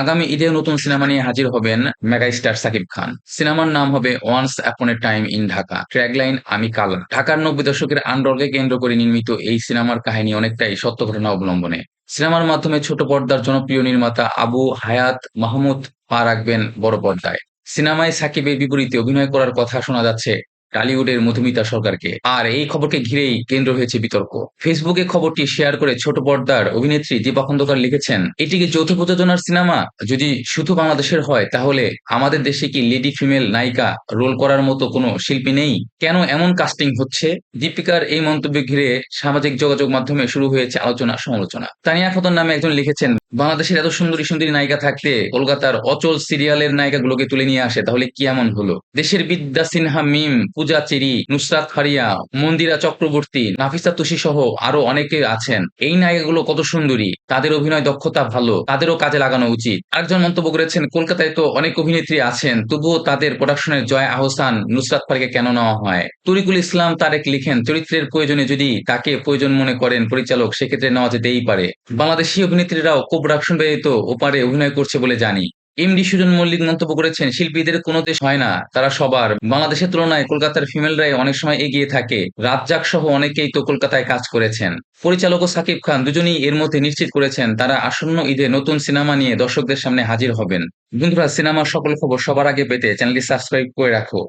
আগামী ঈদে নতুন সিনেমা নিয়ে হাজির হবেন মেগা স্টার সাকিব খান। সিনেমার নাম হবে once upon a time in Dhaka. Tagline আমি কালা। ঢাকার 90 দশকের আন্ডারকে কেন্দ্র করে নির্মিত এই সিনেমার কাহিনী অনেকটাই সত্য ঘটনা অবলম্বনে। সিনেমার মাধ্যমে ছোট পর্দার জনপ্রিয় নির্মাতা আবু হায়াত মাহমুদ পা রাখবেন বড় পর্দায়। সিনেমায় সাকিবের বিপরীতে অভিনয় করার কথা শোনা যাচ্ছে টলিউডের মধুমিতা সরকারকে। আর এই খবরকে ঘিরেই কেন্দ্র হয়েছে বিতর্ক। ফেসবুকে খবরটি শেয়ার করে ছোট পর্দার অভিনেত্রী দীপা খন্দকার লিখেছেন, এটি কি যৌথ প্রযোজনার সিনেমা? যদি শুধু বাংলাদেশের হয় তাহলে আমাদের দেশে কি লেডি ফিমেল নায়িকা রোল করার মতো কোনো শিল্পী নেই? কেন এমন কাস্টিং হচ্ছে? দীপিকার এই মন্তব্য ঘিরে সামাজিক যোগাযোগ মাধ্যমে শুরু হয়েছে আলোচনা সমালোচনা। তানিয়া খাতুন নামে একজন লিখেছেন, বাংলাদেশের এত সুন্দরী সুন্দরী নায়িকা থাকতে কলকাতার অচল সিরিয়ালের নায়িকাগুলোকে তুলে নিয়ে আসে, তাহলে কি এমন হলো? দেশের বিদ্যা সিনহা মিম, পূজা চেরি, নুসরাত ফারিয়া, মন্দিরা চক্রবর্তী, নাফিসা তুষি সহ আরো অনেকে আছেন। এই নায়িকাগুলো কত সুন্দরী, তাদের অভিনয় দক্ষতা ভালো, তাদেরও কাজে লাগানো উচিত। আরেকজন মন্তব্য করেছেন, কলকাতায় তো অনেক অভিনেত্রী আছেন, তবুও তাদের প্রোডাকশনের জয়া আহসান, নুসরাত ফারিয়াকে কেন নেওয়া হয়? তরিকুল ইসলাম তারেক লিখেন, চরিত্রের প্রয়োজনে যদি তাকে প্রয়োজন মনে করেন পরিচালক, সেক্ষেত্রে নেওয়া যেতেই পারে। বাংলাদেশি অভিনেত্রীরাও কো প্রোডাকশন ব্যতীত ওপারে অভিনয় করছে বলে জানি। এমডি সুজন মল্লিক মন্তব্য করেছেন, শিল্পীদের কোনো দেশ হয় না, তারা সবার। বাংলাদেশের তুলনায় কলকাতার ফিমেলরাই অনেক সময় এগিয়ে থাকে। রাজ্জাক সহ অনেকেই তো কলকাতায় কাজ করেছেন। পরিচালক ও সাকিব খান দুজনেই এর মধ্যে নিশ্চিত করেছেন তারা আসন্ন ঈদে নতুন সিনেমা নিয়ে দর্শকদের সামনে হাজির হবেন। বন্ধুরা, সিনেমার সকল খবর সবার আগে পেতে চ্যানেলটি সাবস্ক্রাইব করে রাখো।